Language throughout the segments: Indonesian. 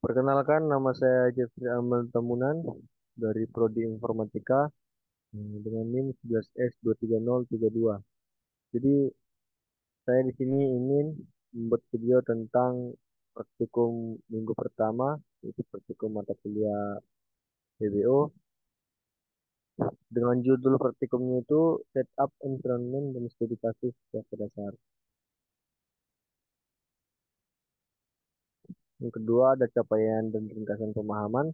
Perkenalkan, nama saya Jeffrey Amal Tamunan dari Prodi Informatika dengan NIM 11S23032. Jadi, saya di sini ingin membuat video tentang praktikum minggu pertama, yaitu praktikum mata kuliah PBO. Dengan judul praktikumnya itu Setup Environment dan Studi Kasus Dasar Dasar. Yang kedua ada capaian dan ringkasan pemahaman.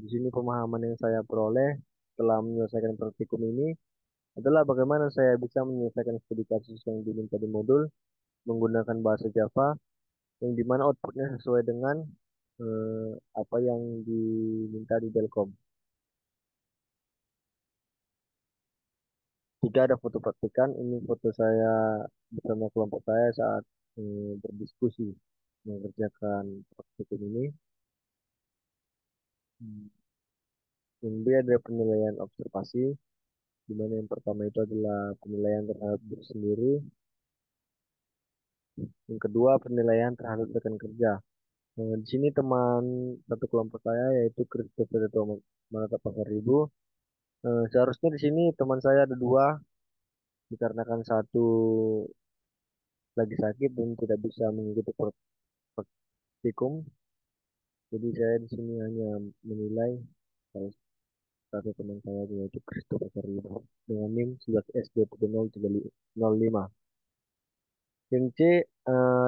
Di sini pemahaman yang saya peroleh setelah menyelesaikan praktikum ini adalah bagaimana saya bisa menyelesaikan studi kasus yang diminta di modul menggunakan bahasa Java yang dimana outputnya sesuai dengan eh, apa yang diminta di Telkom. Jika ada foto praktikan, ini foto saya bersama kelompok saya saat berdiskusi mengerjakan praktikum ini. Hmm. Kemudian ada penilaian observasi, di mana yang pertama itu adalah penilaian terhadap diri sendiri, yang kedua penilaian terhadap rekan kerja. Di sini teman satu kelompok saya yaitu Christopher Manata Pasar Ibu. Seharusnya di sini teman saya ada dua dikarenakan satu lagi sakit dan tidak bisa mengikuti praktikum. Jadi saya di sini hanya menilai salah satu teman saya yaitu Christopher Pasar Ibu dengan NIM 11S23005. Yang C,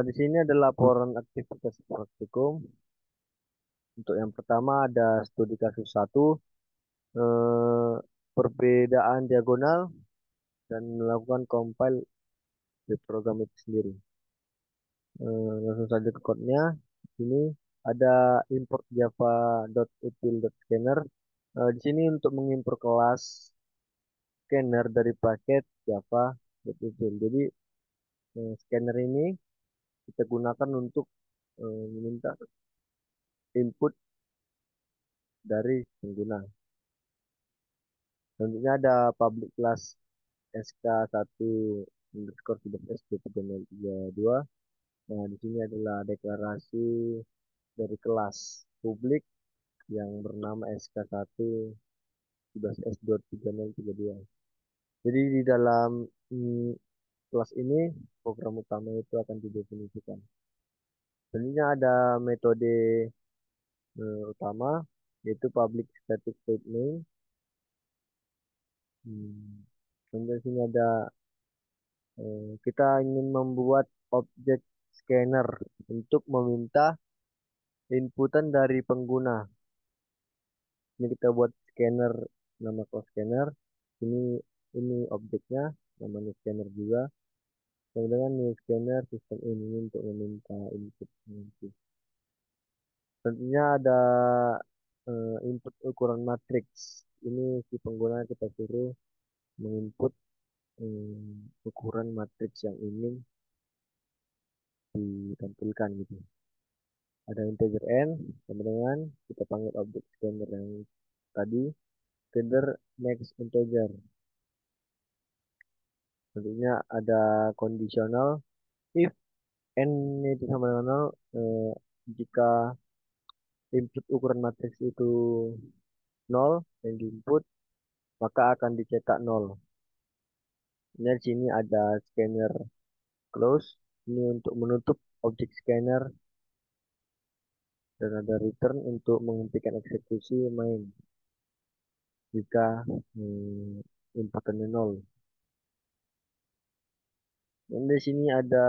di sini ada laporan aktivitas praktikum. Untuk yang pertama ada studi kasus satu, eh, perbedaan diagonal dan melakukan compile di program itu sendiri. Langsung saja ke code-nya. Ini ada import java.util.scanner. Di sini untuk mengimport kelas scanner dari paket java.util. Jadi scanner ini kita gunakan untuk meminta input dari pengguna. Selanjutnya ada public class SK1 underscore sudah S2032. Nah, di sini adalah deklarasi dari kelas publik yang bernama SK1 11S23032. Jadi di dalam mm, kelas ini program utama itu akan didefinisikan. Selanjutnya ada metode utama yaitu public static void main. Kemudian sini ada kita ingin membuat objek scanner untuk meminta inputan dari pengguna. Ini kita buat scanner nama kelas scanner. Ini ini objeknya namanya scanner juga. Kemudian new scanner sistem ini untuk meminta input nanti. Tentunya ada input ukuran matriks. Ini si pengguna kita suruh menginput ukuran matriks yang ingin ditampilkan gitu. Ada integer n, kemudian kita panggil objek scanner yang tadi, reader next integer. Tentunya ada conditional if n itu sama dengan 0, jika input ukuran matriks itu 0 yang diinput, maka akan dicetak 0. Ini di sini ada scanner close, ini untuk menutup objek scanner dan ada return untuk menghentikan eksekusi main jika inputannya 0. Dan di sini ada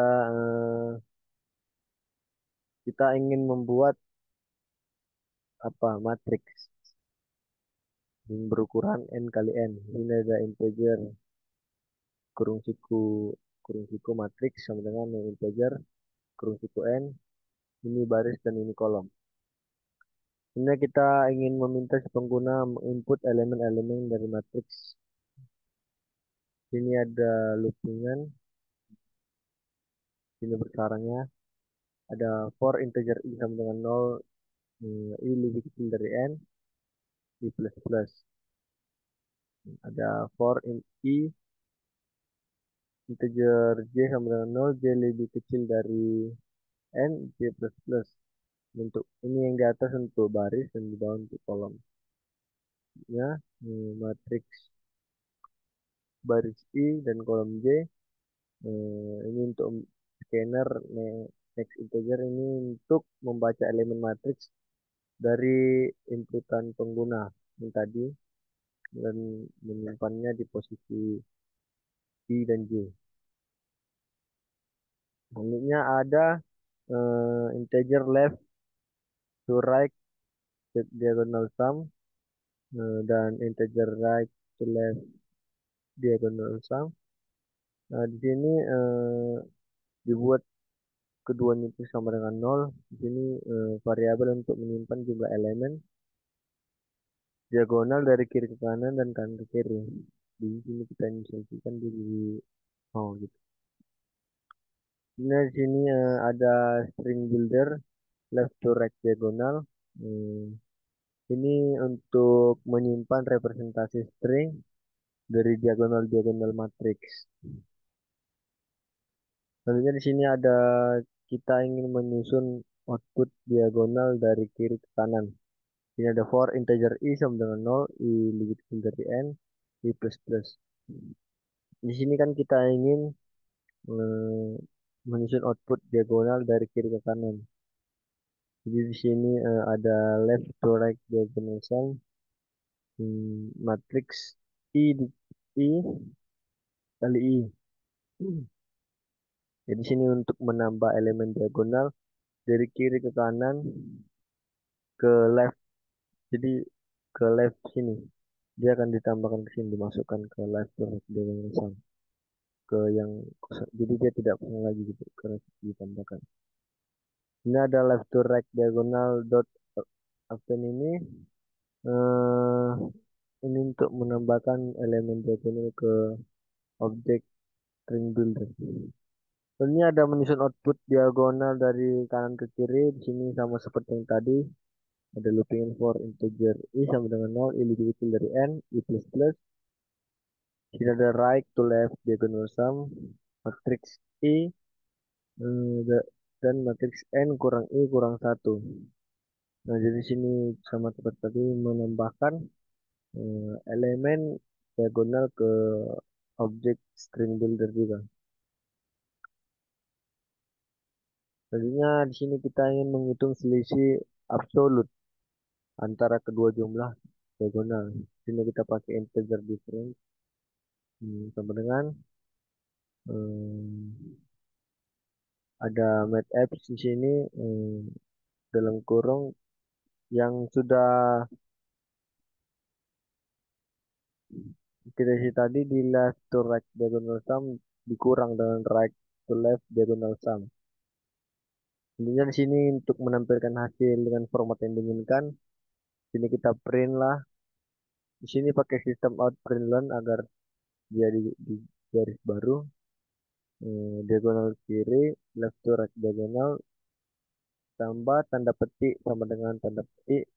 kita ingin membuat apa matriks yang berukuran n kali n. Ini ada integer kurung siku matriks sama dengan yang integer kurung siku n. Ini baris dan ini kolom. Ini kita ingin meminta si pengguna menginput elemen-elemen dari matriks. Ini ada loopingan. Ini bersarangnya. Ada for integer i sama dengan 0, i lebih kecil dari n, i plus plus. Ada for in i integer j sama dengan 0, j lebih kecil dari n, j plus plus. Untuk ini yang di atas untuk baris dan di bawah untuk kolom. Ya, matriks baris I dan kolom J. Ini untuk scanner next integer ini untuk membaca elemen matriks dari inputan pengguna yang tadi dan menyimpannya di posisi I dan J. Selanjutnya ada integer left to right diagonal sum dan integer right to left diagonal sum. Nah, di sini dibuat keduanya itu sama dengan nol. Di sini variabel untuk menyimpan jumlah elemen diagonal dari kiri ke kanan dan kanan ke kiri. Di sini kita instruksikan di oh gitu. Nah, di sini ada string builder left to right diagonal. Hmm, ini untuk menyimpan representasi string dari diagonal-diagonal matriks. Selanjutnya di sini ada kita ingin menyusun output diagonal dari kiri ke kanan. Ini ada for integer i sama dengan 0, i lebih kecil dari n, i plus plus. Di sini kan kita ingin eh, menyusun output diagonal dari kiri ke kanan. Jadi di sini ada left to right diagonal sum, matrix i kali i. Jadi sini untuk menambah elemen diagonal dari kiri ke kanan ke left. Jadi ke left sini. Dia akan ditambahkan ke sini, dimasukkan ke left to right diagonal sum. Ke yang kosong. Jadi dia tidak kosong lagi gitu karena ditambahkan. Ini ada left to right diagonal dot action ini eh ini untuk menambahkan elemen diagonal ke objek string builder. Ini ada menyusun output diagonal dari kanan ke kiri. Di sini sama seperti yang tadi. Ada looping for integer i sama dengan 0, i lebih kecil dari n, i plus plus. Di sini ada right to left diagonal sum, matrix i dan matrix n kurang i kurang satu. Nah, jadi sini sama seperti tadi menambahkan elemen diagonal ke objek string builder juga. Selanjutnya di sini kita ingin menghitung selisih absolut antara kedua jumlah diagonal. Di sini kita pakai integer difference sama dengan hmm, ada mathapps di sini dalam kurung yang sudah kita isi tadi di left to right diagonal sum dikurang dengan right to left diagonal sum. Intinya di sini untuk menampilkan hasil dengan format yang diinginkan, sini kita print lah. Di sini pakai sistem out print learn agar dia di garis baru, diagonal kiri, left to right diagonal, tambah tanda petik sama dengan tanda petik,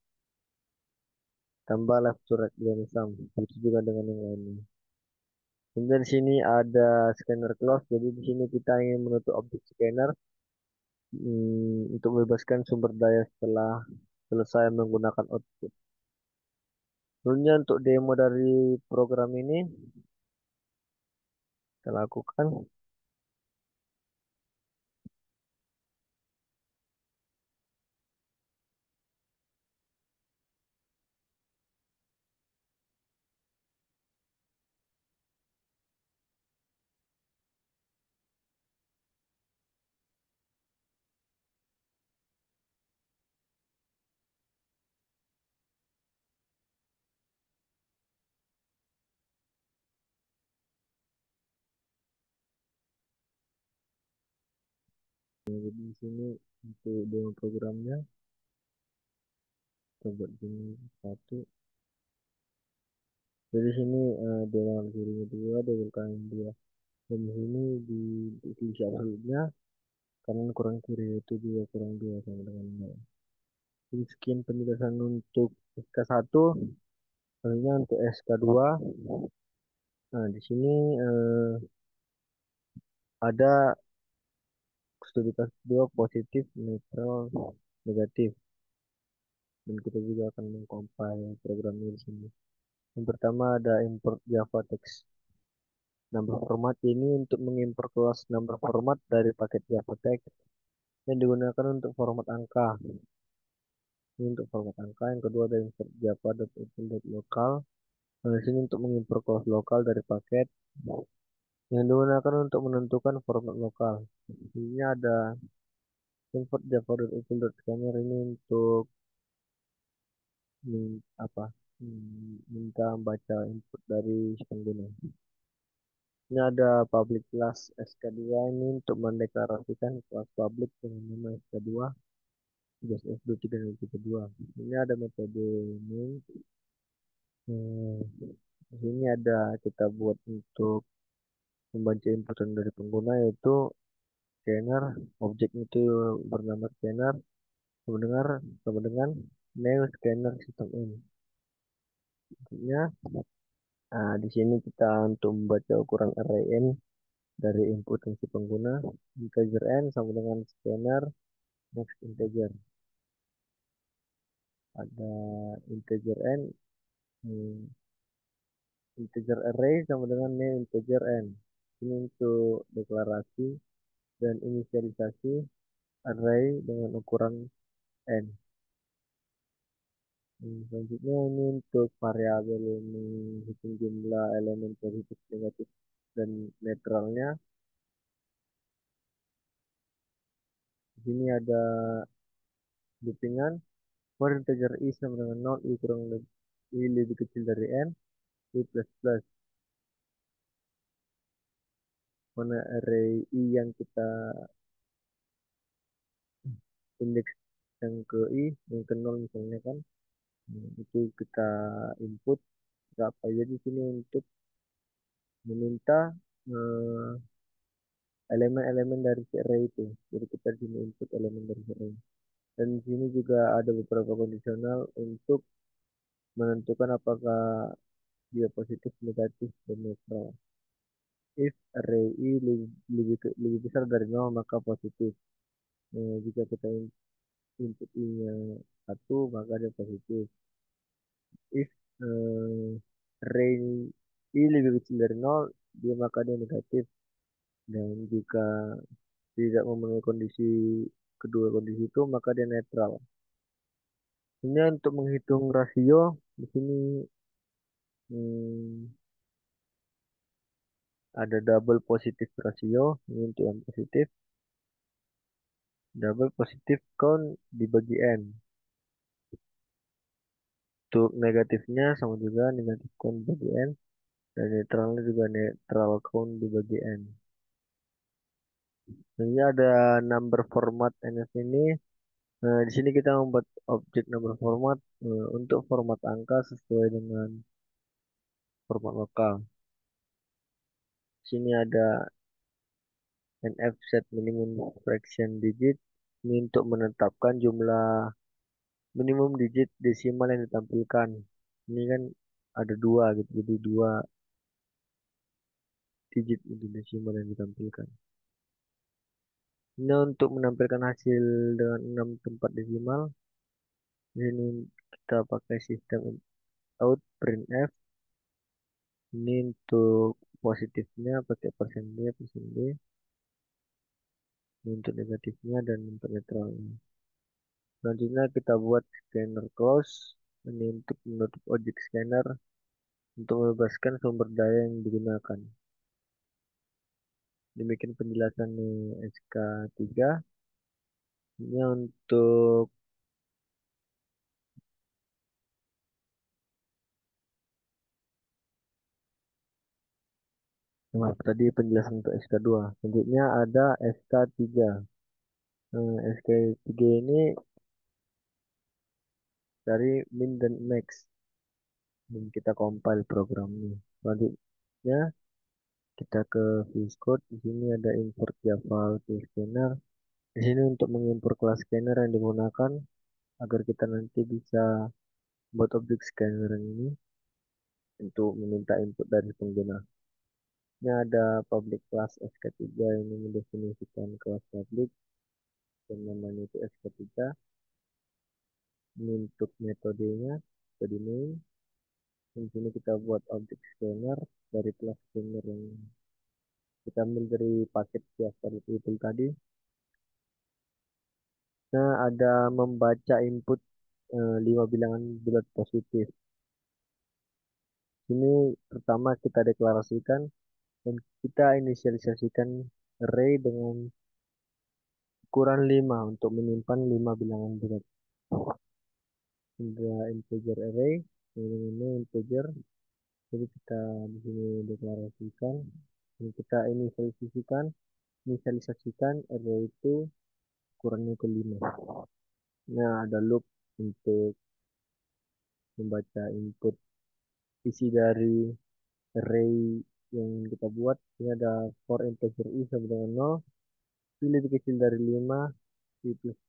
tambah left to right diagonal sum. Begitu juga dengan yang lainnya. Kemudian di sini ada scanner close, jadi di sini kita ingin menutup objek scanner untuk membebaskan sumber daya setelah selesai menggunakan output. Selanjutnya untuk demo dari program ini kita lakukan. Jadi di sini untuk demo programnya kita buat ini satu. Jadi sini demo kirinya dua, demo kanan dua. Dan di sini di isi absolutnya kanan kurang kiri itu juga kurang dua sama dengan nol. Jadi sekian penjelasan untuk SK1. Selanjutnya untuk SK2. Nah, di sini ada studi kelas 2 positif netral. negatif, dan kita juga akan mengcompile programnya di sini. Yang pertama ada import Java text number format. Ini untuk mengimport kelas number format dari paket Java text yang digunakan untuk format angka. Ini untuk format angka. Yang kedua ada insert java.open.local. Nah, di sini untuk mengimport kelas lokal dari paket yang digunakan untuk menentukan format lokal. Ini ada import java.util.scanner ini untuk apa? Minta baca input dari si pengguna. Ini ada public class SK2 ini untuk mendeklarasikan kelas public dengan nama SK2, tugas F23 dan F32. Ini ada metode main. Hmm, di sini ada kita buat untuk membaca inputan dari pengguna yaitu scanner, objek itu bernama scanner, sama dengan new scanner system in. Artinya, di sini kita untuk membaca ukuran array n dari input si pengguna, integer n sama dengan scanner next integer. Ada integer n, hmm, integer array sama dengan new integer n. Ini untuk deklarasi dan inisialisasi array dengan ukuran n. Selanjutnya ini untuk variabel menghitung jumlah elemen positif, negatif, dan netralnya. Di sini ada loopingan for integer i sama dengan 0, i kurang lebih i lebih kecil dari n, i plus plus. Mana array i yang kita indeks yang ke i, yang ke 0 misalnya kan, itu kita input berapa. Jadi sini untuk meminta eh, elemen-elemen dari si array itu. Jadi kita di sini input elemen dari si array. Dan di sini juga ada beberapa kondisional untuk menentukan apakah dia positif, negatif, dan netral. If array i lebih besar dari 0 maka positif. Jika kita input i-nya 1 maka dia positif. If array i lebih kecil dari 0 maka dia negatif. Dan jika tidak memenuhi kedua kondisi itu maka dia netral. Ini untuk menghitung rasio di sini hmm, ada double positive ratio ini untuk yang positif, double positive count dibagi n. Untuk negatifnya sama juga negatif count dibagi n, dan netralnya juga netral count dibagi n. Ini ada number format NF ini. Nah, di sini kita membuat objek number format untuk format angka sesuai dengan format lokal. Di sini ada NF set minimum fraction digit ini untuk menetapkan jumlah minimum digit desimal yang ditampilkan. Ini kan ada dua gitu, jadi dua digit itu desimal yang ditampilkan. Ini untuk menampilkan hasil dengan 6 tempat desimal. Ini kita pakai sistem out printf. Ini untuk positifnya pakai persen D, persen D. Ini untuk negatifnya dan untuk netralnya. Selanjutnya kita buat scanner close. Ini untuk menutup objek scanner untuk membebaskan sumber daya yang digunakan. Demikian penjelasan SK3. Ini untuk maaf tadi penjelasan untuk SK2. Selanjutnya ada SK3. SK3 ini dari min dan max. Dan kita compile program ini. Selanjutnya kita ke VS Code. Di sini ada import Java Util Scanner. Di sini untuk mengimport kelas scanner yang digunakan agar kita nanti bisa buat objek scanner ini untuk meminta input dari pengguna. Ini ada public class SK3 ini mendefinisikan kelas public dan namanya itu SK3. Ini untuk metodenya, metode main. Di sini kita buat objek scanner dari kelas scanner yang kita ambil dari paket siap itu tadi. Nah, ada membaca input 5 bilangan bulat positif. Ini pertama kita deklarasikan dan kita inisialisasikan array dengan ukuran 5 untuk menyimpan 5 bilangan bulat. Ada integer array, ini integer. Jadi kita di sini deklarasikan, ini kita inisialisasikan array itu ukurannya ke 5. Nah, ada loop untuk membaca input isi dari array yang kita buat. Ini ada for integer i sama dengan 0, i lebih kecil dari 5, i plus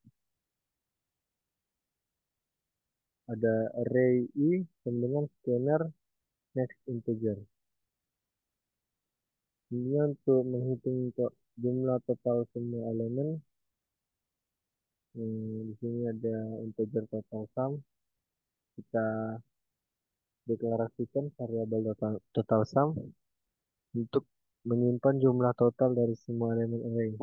ada array i sama dengan scanner next integer. Ini untuk menghitung jumlah total semua elemen. Di sini ada integer total sum. Kita deklarasikan variabel total sum untuk menyimpan jumlah total dari semua elemen array.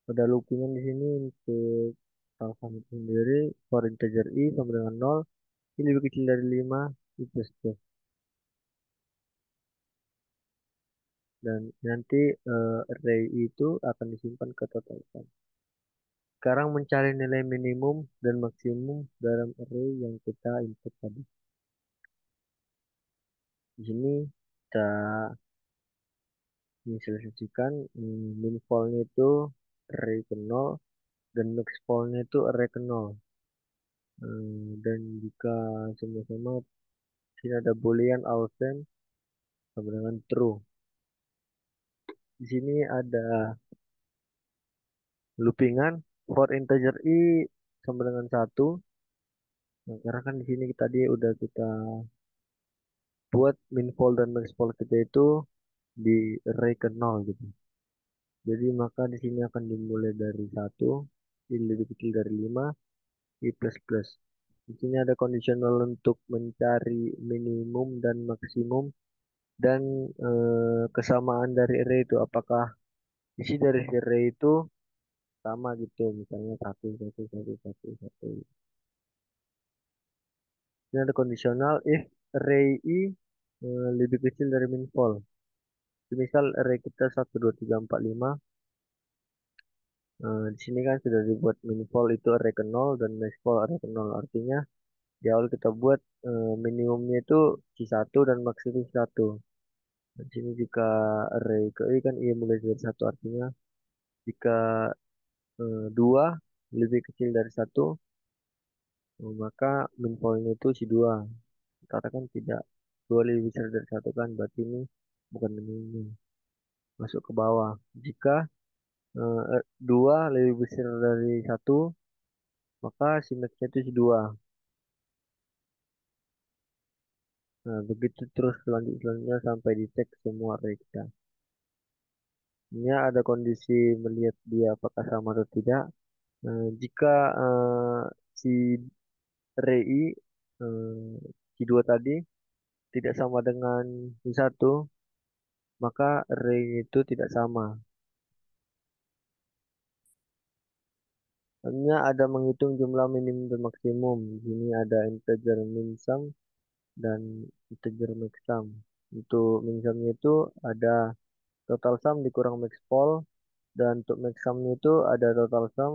Pada loopingan di sini untuk total sum itu sendiri for integer i sama dengan 0, i lebih kecil dari 5, i plus plus. Dan nanti array itu akan disimpan ke total sum. Sekarang mencari nilai minimum dan maksimum dalam array yang kita input tadi. Di sini kita inisialisasikan min nya itu array ke 0 dan max nya itu array ke 0. Dan jika sama-sama sini ada boolean awesome sama dengan true. Di sini ada loopingan for integer i sama dengan 1. Nah, karena kan di sini tadi udah kita buat minfol dan maxfol kita itu di array ke 0 gitu. Jadi maka di sini akan dimulai dari 1, i lebih kecil dari 5, i plus plus. Di sini ada kondisional untuk mencari minimum dan maksimum dan kesamaan dari array itu apakah isi dari array itu sama gitu, misalnya satu satu satu satu satu. Ini ada kondisional if array i lebih kecil dari minfol. Misal array kita 1 2 3 4 5. Di sini kan sudah dibuat minfol itu array ke 0 dan maxfol array ke 0. Artinya di awal kita buat minimumnya itu C1 dan maksimum C1. Di sini jika array ke i kan i mulai dari 1, artinya jika 2 lebih kecil dari 1, maka minfolnya itu C2. Katakan tidak, 2 lebih besar dari 1 kan, berarti ini bukan minimum. Masuk ke bawah. Jika 2 lebih besar dari 1, maka si max-nya itu C2. Nah, begitu terus selanjutnya sampai dicek semua array kita. Ini ada kondisi melihat dia apakah sama atau tidak. Jika si array i C2 tadi tidak sama dengan C1, maka array itu tidak sama. Hanya ada menghitung jumlah minimum dan maksimum. Di sini ada integer min sum dan integer max sum. Untuk min sumnya itu ada total sum dikurang max pol, dan untuk max sumnya itu ada total sum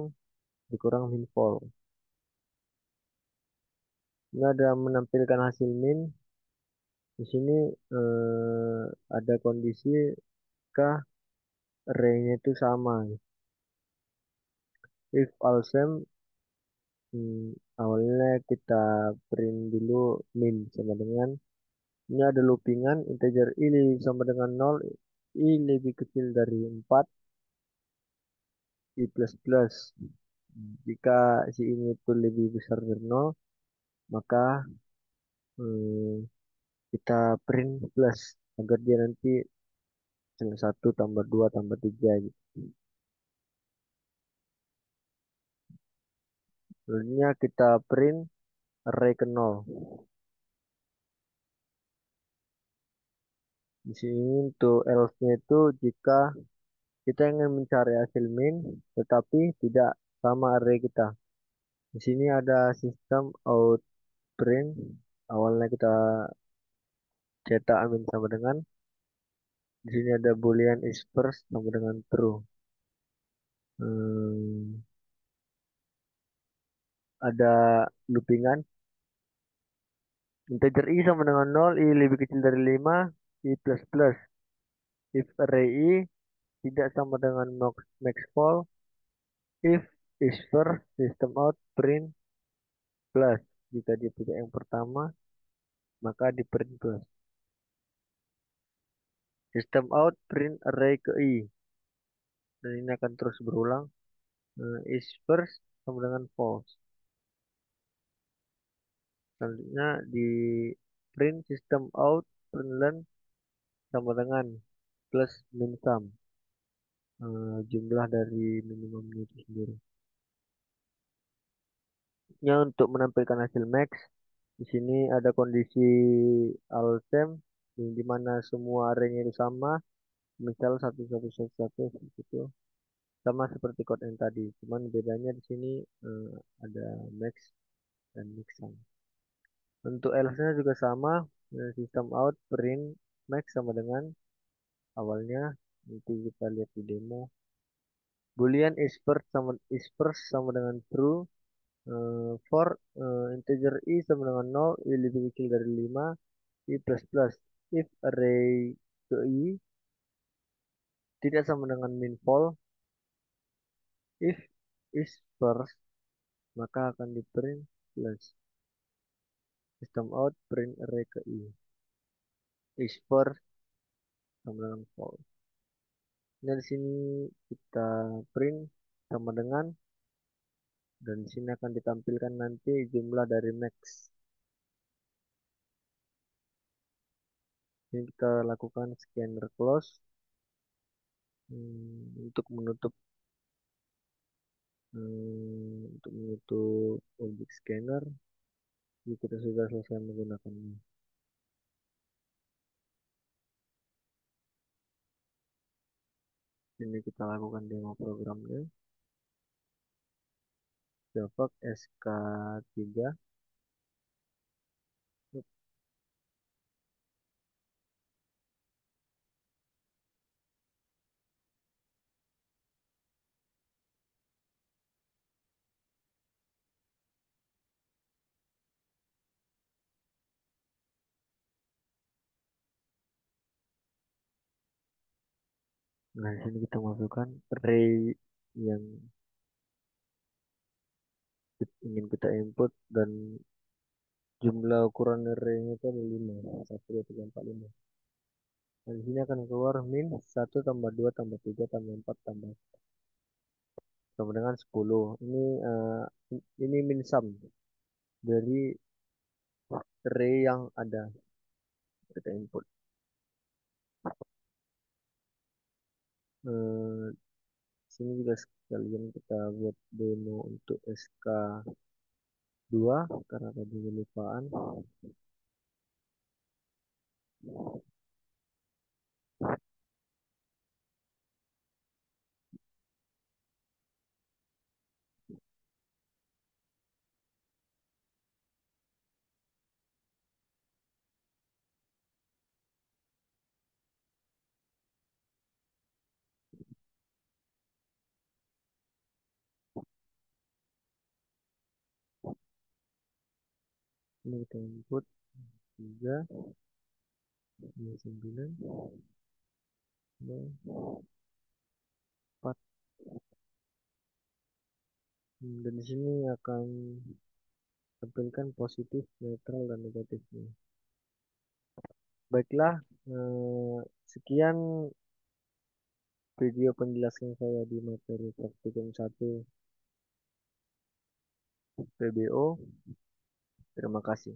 dikurang min pol. Ini ada menampilkan hasil min. Di sini ada kondisi kah array-nya itu sama. If all same, awalnya kita print dulu min sama dengan ini ada loopingan integer i sama dengan 0, i lebih kecil dari 4, i plus plus. Jika si ini itu lebih besar dari 0, maka eh, kita print plus agar dia nanti 1 tambah 2 tambah 3 gitu. Selanjutnya kita print array ke 0. Di sini untuk else-nya itu jika kita ingin mencari hasil min tetapi tidak sama array kita. Di sini ada sistem out print. Awalnya kita cetak min sama dengan. Di sini ada boolean is first sama dengan true. Hmm, ada loopingan. Integer i sama dengan 0, i lebih kecil dari 5, i plus plus. If array i tidak sama dengan max call, if is first, system out, print plus. Jika dia tidak yang pertama, maka di print plus. System out, print array ke i. Dan ini akan terus berulang. Is first sama dengan false. Selanjutnya di print system out, print len sama dengan plus min sum. Jumlah dari minimumnya itu sendiri. Ya, untuk menampilkan hasil max, di sini ada kondisi altem yang dimana semua array-nya itu sama, misal 1111 itu sama seperti code yang tadi, cuman bedanya di sini ada max dan mixsum. Untuk else-nya juga sama, system out print max sama dengan awalnya, nanti kita lihat di demo. Boolean is first sama dengan true. For integer i sama dengan 0, i lebih kecil dari 5, i plus plus. If array ke i tidak sama dengan min false, if is first, maka akan di print plus. System out print array ke i. Is first sama dengan false. Nah, di sini kita print sama dengan, dan di sini akan ditampilkan nanti jumlah dari max. Ini kita lakukan scanner close untuk menutup objek scanner. Jadi kita sudah selesai menggunakannya. Ini kita lakukan demo programnya. Javak SK3. Nah, di sini kita masukkan array yang ingin kita input dan jumlah ukuran array-nya itu ada 5. 1, 2, 3, 4, 5. Nah, di sini akan keluar min 1 tambah 2 tambah 3 tambah 4 tambah sama dengan 10. Ini min sum dari array yang ada kita input. Eh, Sini juga sekalian kita buat demo untuk SK2 karena tadi kelupaan. Ini kita input 3, 9, 4. Dan di sini akan tampilkan positif, netral, dan negatifnya. Baiklah, sekian video penjelasan saya di materi praktikum 1 PBO. Terima kasih.